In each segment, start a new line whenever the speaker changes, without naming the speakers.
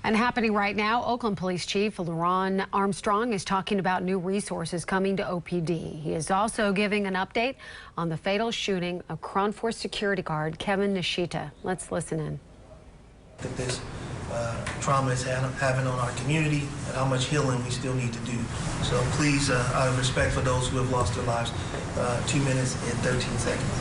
And happening right now, Oakland Police Chief LaRon Armstrong is talking about new resources coming to OPD. He is also giving an update on the fatal shooting of Crown Force security guard Kevin Nishida. Let's listen in.
That this trauma is having on our community and how much healing we still need to do. So please, out of respect for those who have lost their lives, 2 minutes and 13 seconds.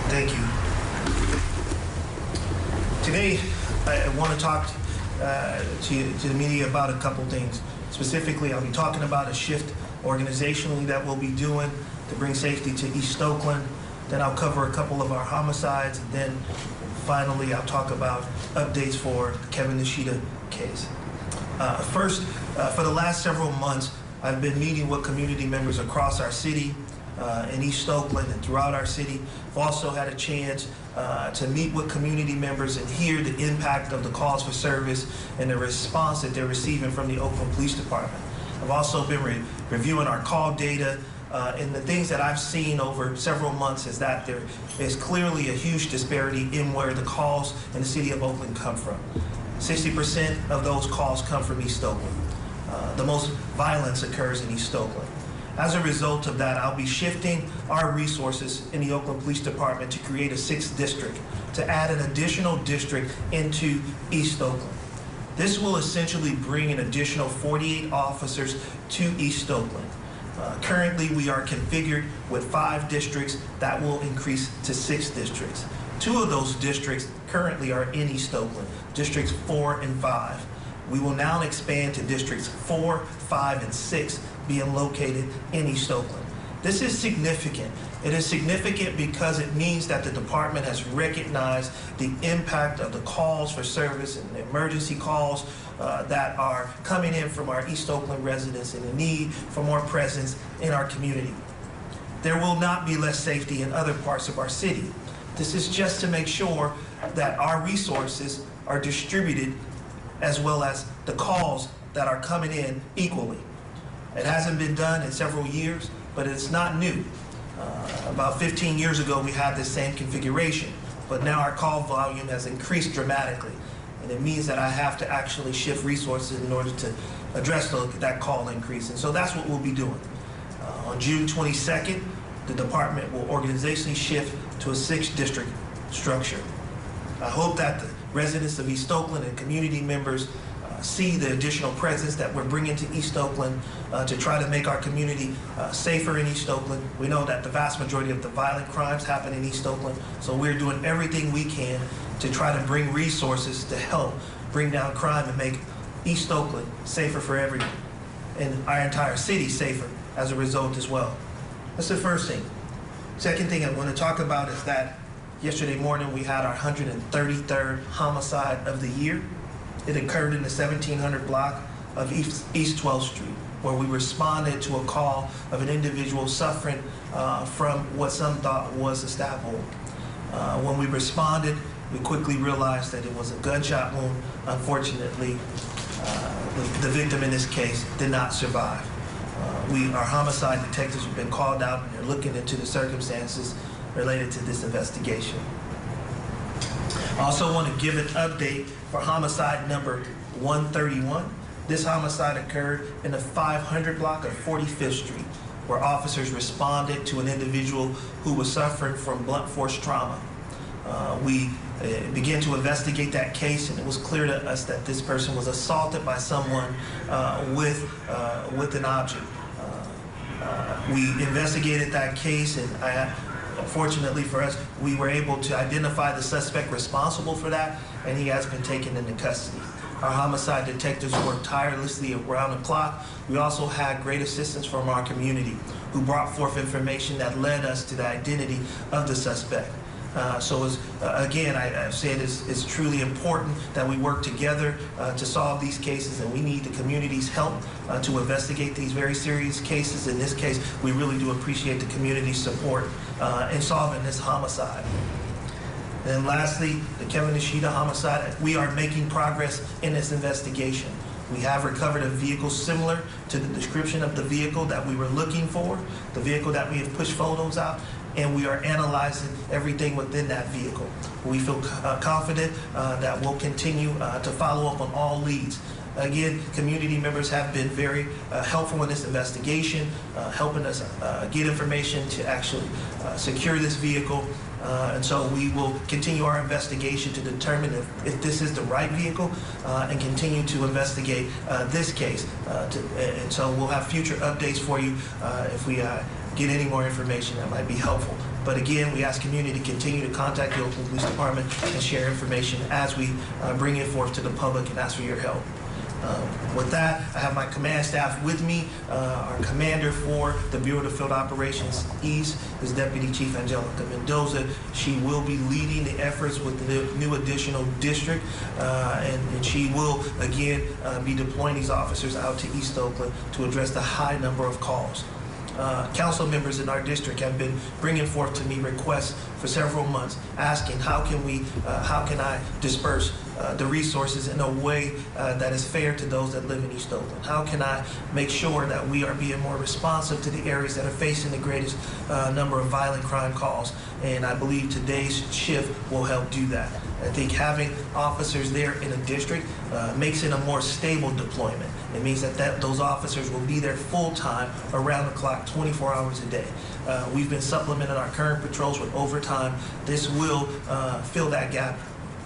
Thank you. Today, I want to talk to the media about a couple things. Specifically, I'll be talking about a shift organizationally that we'll be doing to bring safety to East Oakland. Then I'll cover a couple of our homicides. And then finally, I'll talk about updates for the Kevin Nishida case. First, for the last several months, I've been meeting with community members across our city, in East Oakland and throughout our city. I've also had a chance to meet with community members and hear the impact of the calls for service and the response that they're receiving from the Oakland Police Department. I've also been reviewing our call data, and the things that I've seen over several months is that there is clearly a huge disparity in where the calls in the city of Oakland come from. 60% of those calls come from East Oakland. The most violence occurs in East Oakland. As a result of that, I'll be shifting our resources in the Oakland Police Department to create a 6th district, to add an additional district into East Oakland. This will essentially bring an additional 48 officers to East Oakland. Currently, we are configured with 5 districts that will increase to 6 districts. 2 of those districts currently are in East Oakland, districts 4 and 5. We will now expand to districts 4, 5, and 6 being located in East Oakland. This is significant. It is significant because it means that the department has recognized the impact of the calls for service and the emergency calls that are coming in from our East Oakland residents and the need for more presence in our community. There will not be less safety in other parts of our city. This is just to make sure that our resources are distributed as well as the calls that are coming in equally. It hasn't been done in several years, but it's not new. About 15 years ago, we had this same configuration, but now our call volume has increased dramatically. And it means that I have to actually shift resources in order to address that call increase. And so that's what we'll be doing. On June 22nd, the department will organizationally shift to a 6th district structure. I hope that the residents of East Oakland and community members see the additional presence that we're bringing to East Oakland to try to make our community safer in East Oakland. We know that the vast majority of the violent crimes happen in East Oakland, so we're doing everything we can to try to bring resources to help bring down crime and make East Oakland safer for everyone, and our entire city safer as a result as well. That's the first thing. Second thing I want to talk about is that yesterday morning we had our 133rd homicide of the year. It occurred in the 1700 block of East 12th Street, where we responded to a call of an individual suffering from what some thought was a stab wound. When we responded, we quickly realized that it was a gunshot wound. Unfortunately, the victim in this case did not survive. Our homicide detectives have been called out and they're looking into the circumstances related to this investigation. I also want to give an update for homicide number 131. This homicide occurred in the 500 block of 45th Street, where officers responded to an individual who was suffering from blunt force trauma. We began to investigate that case, and it was clear to us that this person was assaulted by someone with an object. We investigated that case, and fortunately for us, we were able to identify the suspect responsible for that, and he has been taken into custody. Our homicide detectives worked tirelessly around the clock. We also had great assistance from our community, who brought forth information that led us to the identity of the suspect. Again, I've said it's truly important that we work together to solve these cases, and we need the community's help to investigate these very serious cases. In this case, we really do appreciate the community's support in solving this homicide. And lastly, the Kevin Nishida homicide, we are making progress in this investigation. We have recovered a vehicle similar to the description of the vehicle that we were looking for, the vehicle that we have pushed photos out, and we are analyzing everything within that vehicle. We feel confident that we'll continue to follow up on all leads. Again, community members have been very helpful in this investigation, helping us get information to actually secure this vehicle. And so we will continue our investigation to determine if this is the right vehicle and continue to investigate this case. And so we'll have future updates for you if we get any more information that might be helpful. But again, we ask community to continue to contact the Oakland Police Department and share information as we bring it forth to the public and ask for your help. With that, I have my command staff with me. Our commander for the Bureau of Field Operations East is Deputy Chief Angelica Mendoza. She will be leading the efforts with the new additional district, and she will, again, be deploying these officers out to East Oakland to address the high number of calls. Council members in our district have been bringing forth to me requests for several months, asking how can I disperse the resources in a way that is fair to those that live in East Oakland? How can I make sure that we are being more responsive to the areas that are facing the greatest number of violent crime calls? And I believe today's shift will help do that. I think having officers there in a district makes it a more stable deployment. It means that those officers will be there full-time, around the clock, 24 hours a day. We've been supplementing our current patrols with overtime. This will fill that gap,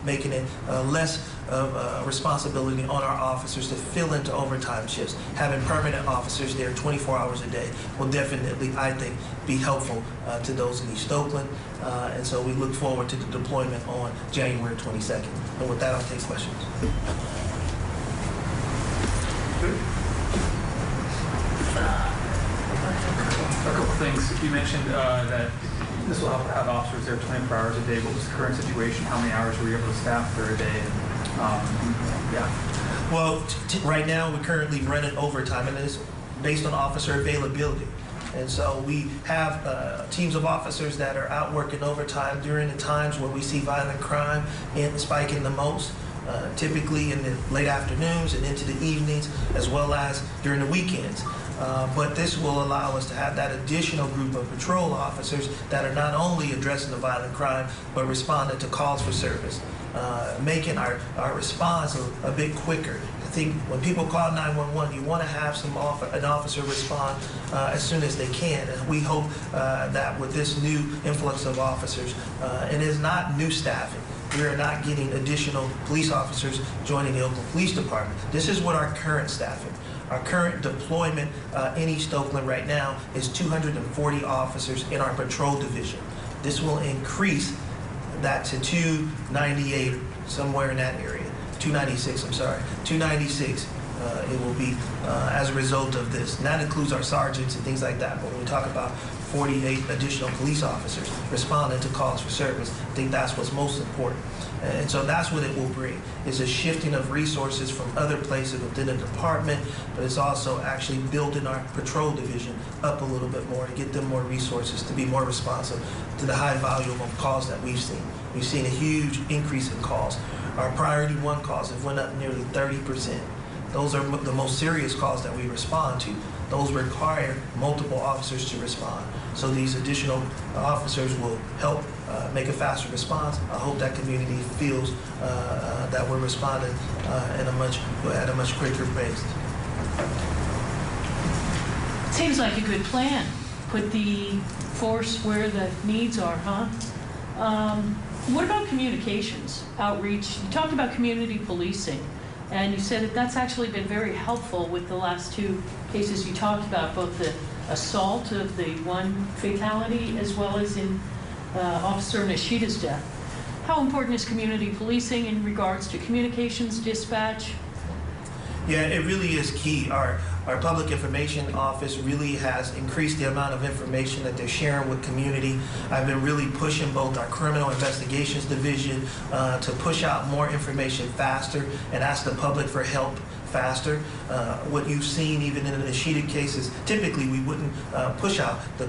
making it less of a responsibility on our officers to fill into overtime shifts. Having permanent officers there 24 hours a day will definitely, I think, be helpful to those in East Oakland. And so we look forward to the deployment on January 22nd. And with that, I'll take questions.
A couple things. You mentioned that this will help to have officers there 24 hours a day. What was the current situation? How many hours were you able to staff for a day?
Well, right now we're currently running overtime, and it's based on officer availability. And so we have teams of officers that are out working overtime during the times where we see violent crime spiking the most. Typically in the late afternoons and into the evenings, as well as during the weekends. But this will allow us to have that additional group of patrol officers that are not only addressing the violent crime, but responding to calls for service, making our response a bit quicker. I think when people call 911, you want to have an officer respond as soon as they can. And we hope that with this new influx of officers, and it's not new staffing, we are not getting additional police officers joining the Oakland Police Department. This is what our current staffing. Our current deployment in East Oakland right now is 240 officers in our patrol division. This will increase that to 298, somewhere in that area. 296, I'm sorry, 296. It will be as a result of this. And that includes our sergeants and things like that. But when we talk about 48 additional police officers responding to calls for service, I think that's what's most important. And so that's what it will bring, is a shifting of resources from other places within the department, but it's also actually building our patrol division up a little bit more to get them more resources to be more responsive to the high volume of calls that we've seen. We've seen a huge increase in calls. Our priority 1 calls have went up nearly 30%. Those are the most serious calls that we respond to. Those require multiple officers to respond. So these additional officers will help make a faster response. I hope that community feels that we're responding at a much quicker pace.
Seems like a good plan. Put the force where the needs are, huh? What about communications, outreach? You talked about community policing. And you said that that's actually been very helpful with the last 2 cases you talked about, both the assault of the 1 fatality as well as in Officer Nishida's death. How important is community policing in regards to communications, dispatch?
Yeah, it really is key. Our public information office really has increased the amount of information that they're sharing with community. I've been really pushing both our criminal investigations division to push out more information faster and ask the public for help faster. What you've seen even in the Nishida cases, typically we wouldn't push out the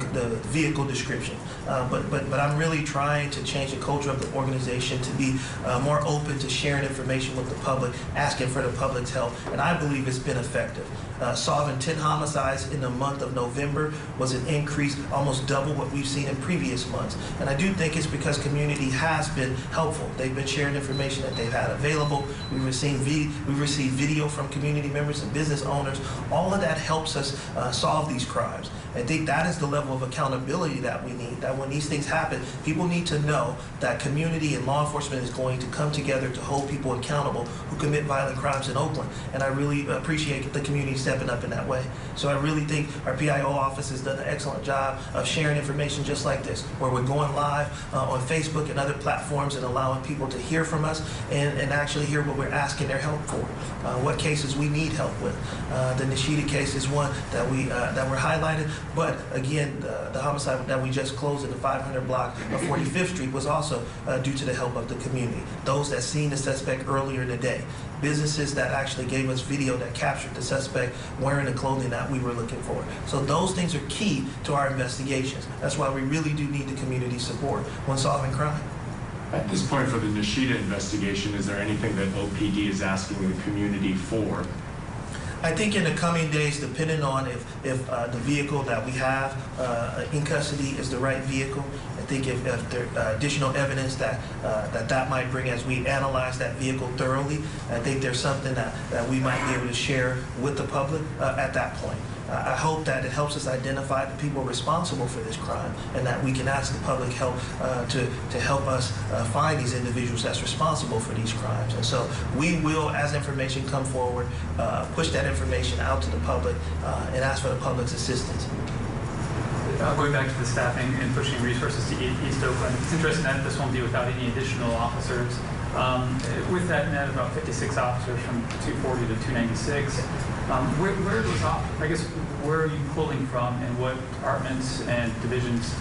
vehicle description. But I'm really trying to change the culture of the organization to be more open to sharing information with the public, asking for the public's help, and I believe it's been effective. Solving 10 homicides in the month of November was an increase, almost double what we've seen in previous months. And I do think it's because community has been helpful. They've been sharing information that they've had available. We've received video from community members and business owners. All of that helps us solve these crimes. I think that is the level of accountability that we need, that when these things happen, people need to know that community and law enforcement is going to come together to hold people accountable who commit violent crimes in Oakland. And I really appreciate the community stepping up in that way. So I really think our PIO office has done an excellent job of sharing information just like this, where we're going live on Facebook and other platforms and allowing people to hear from us and actually hear what we're asking their help for, what cases we need help with. The Nishida case is one that we're highlighted, but again, the homicide that we just closed in the 500 block of 45th Street was also due to the help of the community. Those that seen the suspect earlier in the day. Businesses that actually gave us video that captured the suspect wearing the clothing that we were looking for. So those things are key to our investigations. That's why we really do need the community support when solving crime.
At this point for the Nishida investigation, is there anything that OPD is asking the community for?
I think in the coming days, depending on if the vehicle that we have in custody is the right vehicle, I think if there additional evidence that might bring as we analyze that vehicle thoroughly, I think there's something that we might be able to share with the public at that point. I hope that it helps us identify the people responsible for this crime and that we can ask the public help to help us find these individuals that's responsible for these crimes. And so we will, as information come forward, push that information out to the public and ask for the public's assistance.
Going back to the staffing and pushing resources to East Oakland, it's interesting that this won't be without any additional officers. With that net, about 56 officers from 240 to 296. Where are those officers? I guess where are you pulling from, and what departments and divisions,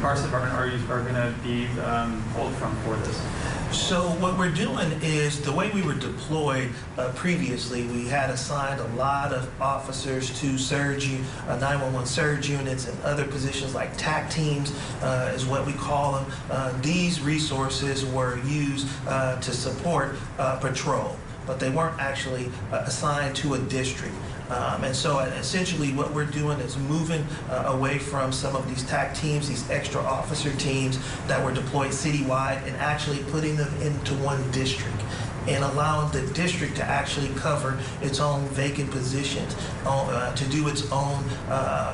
parts of the department are going to be pulled from for this?
So what we're doing is, the way we were deployed previously, we had assigned a lot of officers to surge, 911 surge units and other positions like TAC teams is what we call them. These resources were used to support patrol, but they weren't actually assigned to a district. And so essentially what we're doing is moving away from some of these TAC teams, these extra officer teams that were deployed citywide, and actually putting them into one district. and allowing the district to actually cover its own vacant positions, to do its own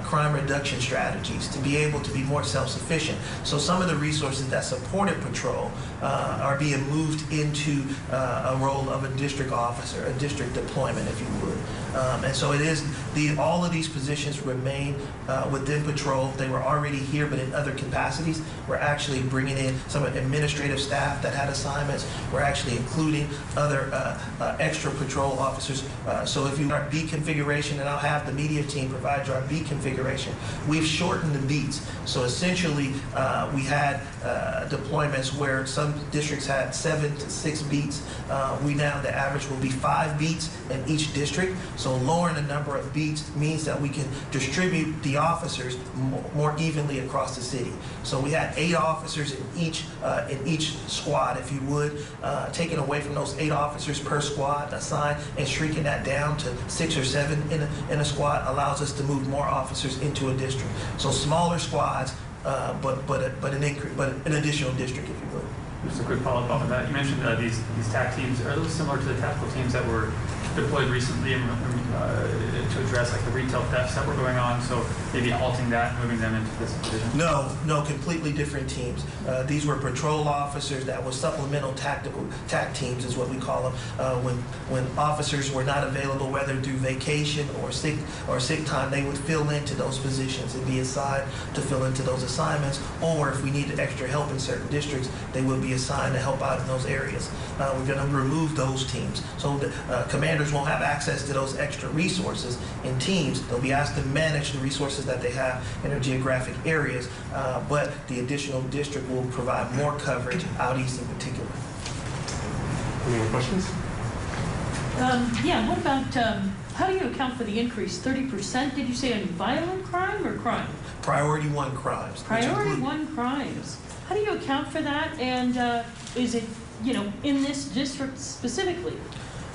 crime reduction strategies, to be able to be more self-sufficient. So some of the resources that supported patrol are being moved into a role of a district officer, a district deployment, if you would. And so it is, all of these positions remain within patrol. They were already here, but in other capacities. We're actually bringing in some administrative staff that had assignments. We're actually including other extra patrol officers. So if you our beat configuration, and I'll have the media team provide you our beat configuration, we've shortened the beats. So essentially, we had deployments where some districts had 7 to 6 beats. We now, the average will be 5 beats in each district. So lowering the number of beats means that we can distribute the officers more evenly across the city. So we had 8 officers in each squad, if you would, taking away from those 8 officers per squad assigned and shrinking that down to 6 or 7 in a squad allows us to move more officers into a district. So smaller squads, but an additional district, if you would.
Just a quick follow-up on that. You mentioned these TAC teams. Are those similar to the tactical teams that were deployed recently to address like the retail thefts that were going on? So maybe halting that and moving them into this division?
No, completely different teams. These were patrol officers that were supplemental tactical TAC teams, is what we call them. When officers were not available, whether through vacation or sick time, they would fill into those positions and be assigned to fill into those assignments. Or if we needed extra help in certain districts, they would be assigned to help out in those areas. We're going to remove those teams. So the commanders won't have access to those extra resources in teams. They'll be asked to manage the resources that they have in their geographic areas, but the additional district will provide more coverage out east in particular.
Any more questions?
Yeah, what about, how do you account for the increase? 30%, did you say, on violent crime or crime?
Priority 1 crimes.
Priority 1 crimes. How do you account for that? And is it, in this district specifically?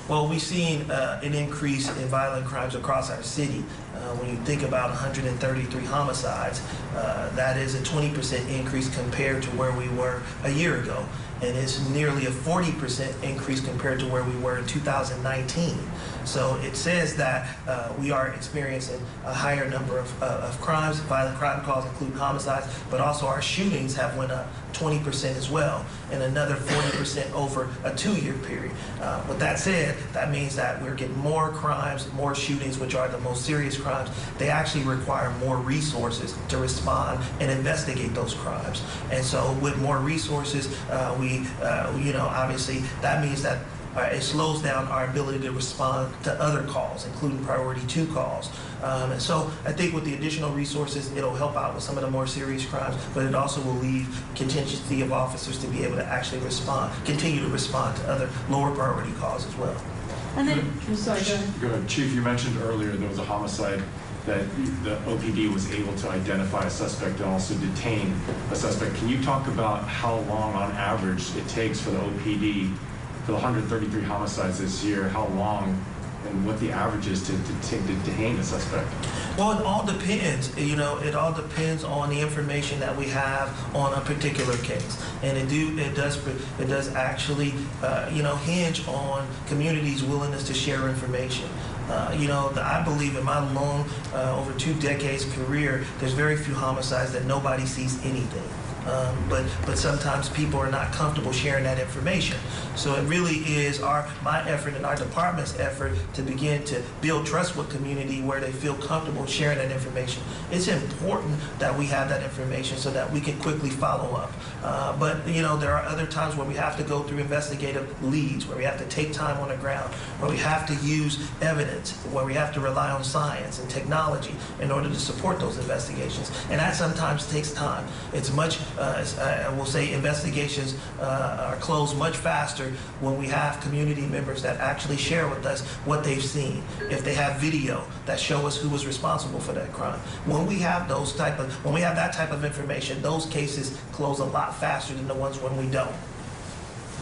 Well, we've seen an increase in violent crimes across our city. When you think about 133 homicides, that is a 20% increase compared to where we were a year ago. And it's nearly a 40% increase compared to where we were in 2019. So it says that we are experiencing a higher number of crimes. Violent crime calls include homicides, but also our shootings have went up 20% as well, and another 40% over a 2-year period. With that said, that means that we're getting more crimes, more shootings, which are the most serious crimes. They actually require more resources to respond and investigate those crimes. And so with more resources, obviously that means that it slows down our ability to respond to other calls, including priority 2 calls. And so I think with the additional resources, it'll help out with some of the more serious crimes, but it also will leave contingency of officers to be able to actually continue to respond to other lower priority calls as well.
And then, I'm sorry, go ahead.
Go ahead. Chief, you mentioned earlier there was a homicide that the OPD was able to identify a suspect and also detain a suspect. Can you talk about how long on average it takes for the OPD, for the 133 homicides this year, how long and what the average is to detain a suspect?
Well, it all depends. It all depends on the information that we have on a particular case, and it does actually hinge on communities' willingness to share information. I believe in my long, over 2 decades career, there's very few homicides that nobody sees anything. But sometimes people are not comfortable sharing that information. So it really is my effort and our department's effort to begin to build trust with community where they feel comfortable sharing that information. It's important that we have that information so that we can quickly follow up. But there are other times where we have to go through investigative leads, where we have to take time on the ground, where we have to use evidence, where we have to rely on science and technology in order to support those investigations. And that sometimes takes time. It's much I will say investigations are closed much faster when we have community members that actually share with us what they've seen. If they have video that show us who was responsible for that crime. When we have that type of information, those cases close a lot faster than the ones when we don't.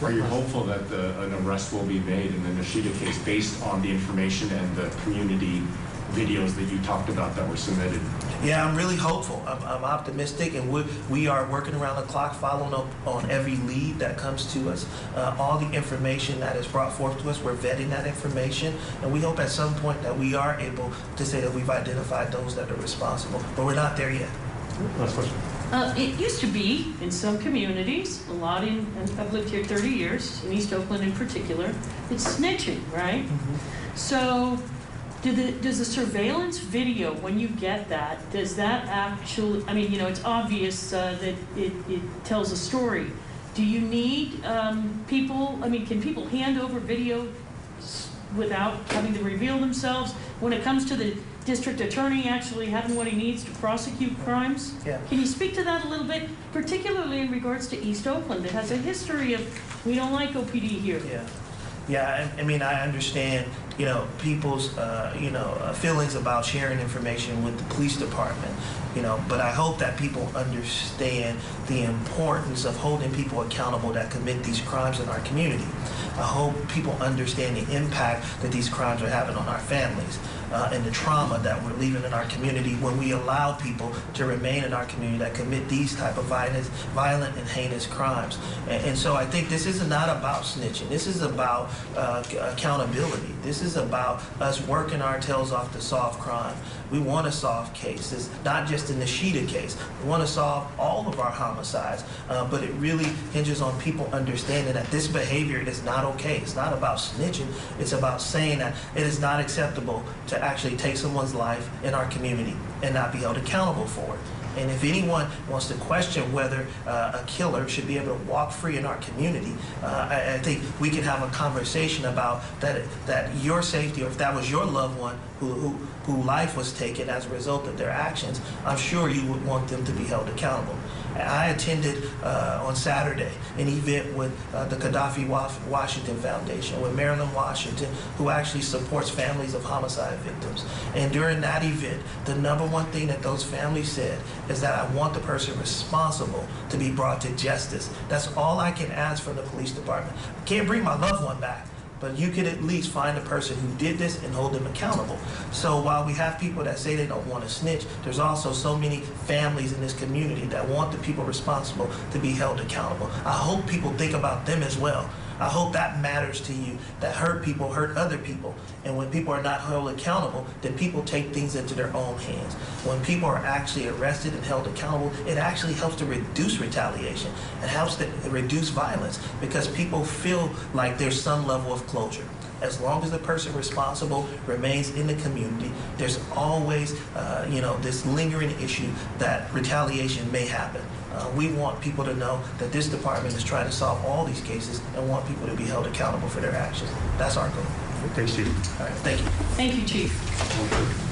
Are you hopeful that an arrest will be made in the Nishida case based on the information and the community videos that you talked about that were submitted?
Yeah, I'm really hopeful. I'm optimistic, and we are working around the clock, following up on every lead that comes to us. All the information that is brought forth to us, we're vetting that information, and we hope at some point that we are able to say that we've identified those that are responsible, but we're not there yet.
Last question.
It used to be in some communities, a lot in, and I've lived here 30 years, in East Oakland in particular, it's snitching, right? So does the surveillance video, when you get that, does that actually, I mean, you know, it's obvious that it tells a story. Do you need people, I mean, can people hand over video without having to reveal themselves when it comes to the district attorney actually having what he needs to prosecute crimes?
Yeah.
Can you speak to that a little bit, particularly in regards to East Oakland? It has a history of, we don't like OPD here.
Yeah. Yeah, I mean, I understand, you know, people's, feelings about sharing information with the police department, you know, but I hope that people understand the importance of holding people accountable that commit these crimes in our community. I hope people understand the impact that these crimes are having on our families and the trauma that we're leaving in our community when we allow people to remain in our community that commit these type of violent and heinous crimes. And so I think this is not about snitching. This is about accountability. This is about us working our tails off to solve crime. We want to solve cases, not just the Nishida case. We want to solve all of our homicides, but it really hinges on people understanding that this behavior is not okay. It's not about snitching. It's about saying that it is not acceptable to actually take someone's life in our community and not be held accountable for it. And if anyone wants to question whether a killer should be able to walk free in our community, I think we can have a conversation about that your safety, or if that was your loved one who life was taken as a result of their actions, I'm sure you would want them to be held accountable. I attended on Saturday an event with the Gaddafi Washington Foundation, with Marilyn Washington, who actually supports families of homicide victims. And during that event, the #1 thing that those families said is that I want the person responsible to be brought to justice. That's all I can ask from the police department. I can't bring my loved one back, but you could at least find the person who did this and hold them accountable. So while we have people that say they don't want to snitch, there's also so many families in this community that want the people responsible to be held accountable. I hope people think about them as well. I hope that matters to you, that hurt people hurt other people. And when people are not held accountable, then people take things into their own hands. When people are actually arrested and held accountable, it actually helps to reduce retaliation. It helps to reduce violence because people feel like there's some level of closure. As long as the person responsible remains in the community, there's always, this lingering issue that retaliation may happen. We want people to know that this department is trying to solve all these cases and want people to be held accountable for their actions. That's our goal.
Thanks, Chief.
All right, thank you.
Thank you, Chief.